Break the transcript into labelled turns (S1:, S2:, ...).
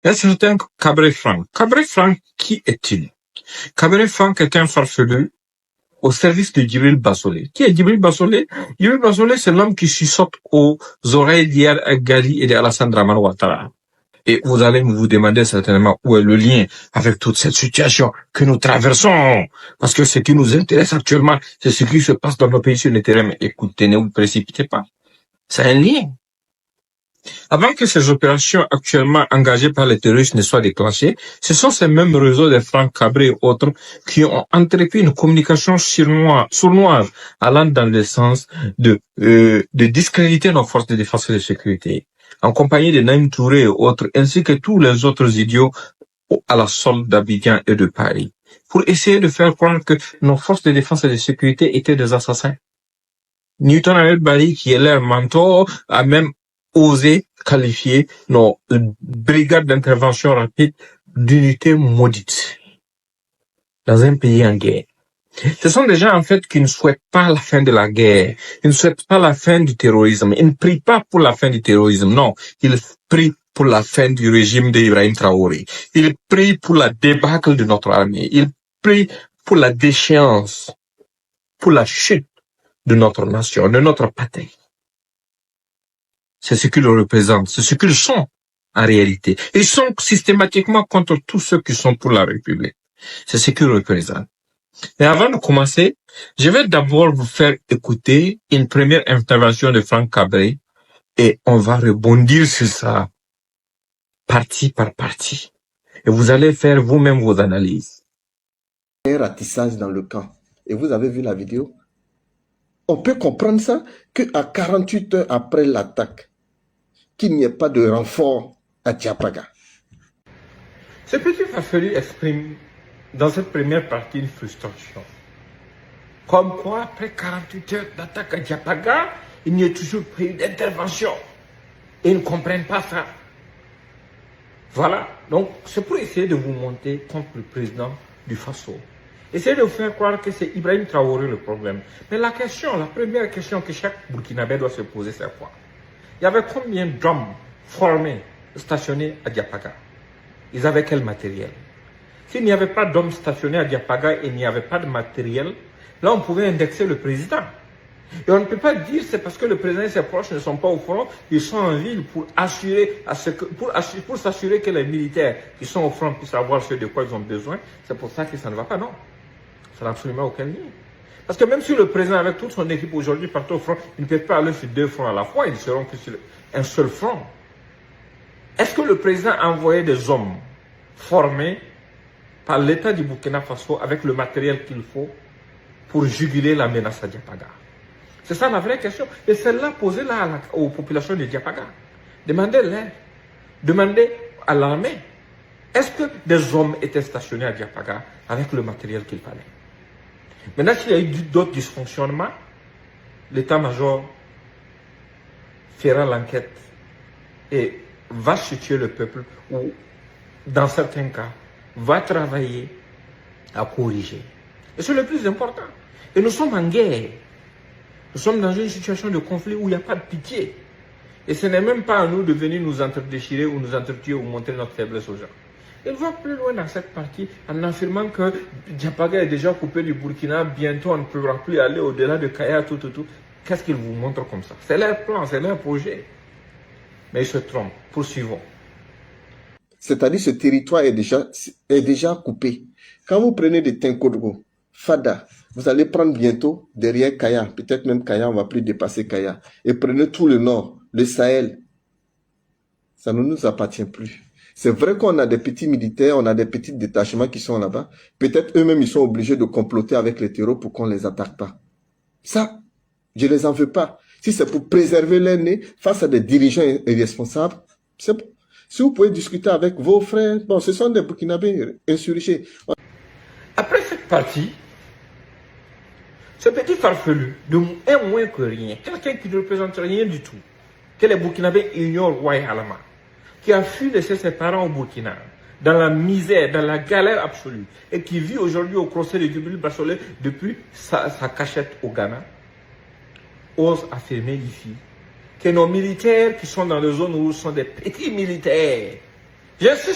S1: Un certain Cabré Franck. Cabré Franck, qui est-il? Cabré Franck est un farfelu au service de Djibril Bassolé. Qui est Djibril Bassolé? Djibril Bassolé, c'est l'homme qui chuchote aux oreilles d'Iyad Ghali et d'Alassane Dramane Ouattara. Et vous allez vous demander certainement où est le lien avec toute cette situation que nous traversons. Parce que ce qui nous intéresse actuellement, c'est ce qui se passe dans nos pays sur le terrain. Mais écoutez, ne vous précipitez pas. C'est un lien. Avant que ces opérations actuellement engagées par les terroristes ne soient déclenchées, ce sont ces mêmes réseaux de Franck Cabré et autres qui ont entrepris une communication sournoise allant dans le sens de discréditer nos forces de défense et de sécurité, en compagnie de Naïm Touré et autres, ainsi que tous les autres idiots à la solde d'Abidjan et de Paris, pour essayer de faire croire que nos forces de défense et de sécurité étaient des assassins. Newton Ahmed Bari, qui est leur mentor, a même osé qualifier nos brigades d'intervention rapide d'unités maudites dans un pays en guerre. Ce sont des gens, en fait, qui ne souhaitent pas la fin de la guerre. Ils ne souhaitent pas la fin du terrorisme. Ils ne prient pas pour la fin du terrorisme. Non. Ils prient pour la fin du régime d'Ibrahim Traoré. Ils prient pour la débâcle de notre armée. Ils prient pour la déchéance, pour la chute de notre nation, de notre patrie. C'est ce qu'ils représentent, c'est ce qu'ils sont en réalité. Ils sont systématiquement contre tous ceux qui sont pour la République. C'est ce qu'ils représentent. Mais avant de commencer, je vais d'abord vous faire écouter une première intervention de Franck Cabré et on va rebondir sur ça partie par partie. Et vous allez faire vous-même vos analyses.
S2: Un ratissage dans le camp. Et vous avez vu la vidéo? On peut comprendre ça qu'à 48 heures après l'attaque, qu'il n'y ait pas de renfort à Diapaga.
S1: Ce petit farfelu exprime dans cette première partie une frustration. Comme quoi, après 48 heures d'attaque à Diapaga, il n'y a toujours pas eu d'intervention. Et ils ne comprennent pas ça. Voilà. Donc, c'est pour essayer de vous monter contre le président du Faso. Essayez de vous faire croire que c'est Ibrahim Traoré le problème. Mais la première question que chaque Burkinabé doit se poser, c'est quoi? Il y avait combien d'hommes formés, stationnés à Diapaga? Ils avaient quel matériel? S'il n'y avait pas d'hommes stationnés à Diapaga et il n'y avait pas de matériel, là on pouvait indexer le président. Et on ne peut pas dire c'est parce que le président et ses proches ne sont pas au front, ils sont en ville pour s'assurer que les militaires qui sont au front puissent avoir ce de quoi ils ont besoin. C'est pour ça que ça ne va pas, non. Ça n'a absolument aucun lien. Parce que même si le président avec toute son équipe aujourd'hui partent au front, ils ne peuvent pas aller sur 2 fronts à la fois, ils ne seront que sur un seul front. Est-ce que le président a envoyé des hommes formés par l'État du Burkina Faso avec le matériel qu'il faut pour juguler la menace à Diapaga? C'est ça la vraie question. Et celle-là, posée-là aux populations de Diapaga. Demandez-leur. Demandez à l'armée. Est-ce que des hommes étaient stationnés à Diapaga avec le matériel qu'il fallait? Maintenant, s'il y a eu d'autres dysfonctionnements, l'état-major fera l'enquête et va situer le peuple ou, dans certains cas, va travailler à corriger. Et c'est le plus important. Et nous sommes en guerre. Nous sommes dans une situation de conflit où il n'y a pas de pitié. Et ce n'est même pas à nous de venir nous entredéchirer ou nous entretuer ou montrer notre faiblesse aux gens. Il va plus loin dans cette partie en affirmant que Diapaga est déjà coupé du Burkina, bientôt on ne pourra plus aller au-delà de Kaya, tout. Qu'est-ce qu'ils vous montrent comme ça? C'est leur plan, c'est leur projet. Mais ils se trompent. Poursuivons.
S2: C'est-à-dire ce territoire est déjà coupé. Quand vous prenez de Tenkodgo, Fada, vous allez prendre bientôt derrière Kaya, peut-être même Kaya, on ne va plus dépasser Kaya, et prenez tout le nord, le Sahel. Ça ne nous appartient plus. C'est vrai qu'on a des petits militaires, on a des petits détachements qui sont là-bas. Peut-être eux-mêmes, ils sont obligés de comploter avec les terreaux pour qu'on ne les attaque pas. Ça, je ne les en veux pas. Si c'est pour préserver leur nez face à des dirigeants irresponsables, c'est bon. Si vous pouvez discuter avec vos frères, bon, ce sont des Burkinabés insurgés.
S1: Après cette partie, ce petit farfelu est moins que rien, quelqu'un qui ne représente rien du tout, que les Burkinabés ignorent Ouaïhalama, qui a fui laisser ses parents au Burkina, dans la misère, dans la galère absolue, et qui vit aujourd'hui au procès de Djibril Bassolé depuis sa cachette au Ghana, ose affirmer ici que nos militaires qui sont dans les zones rouges sont des petits militaires J'insiste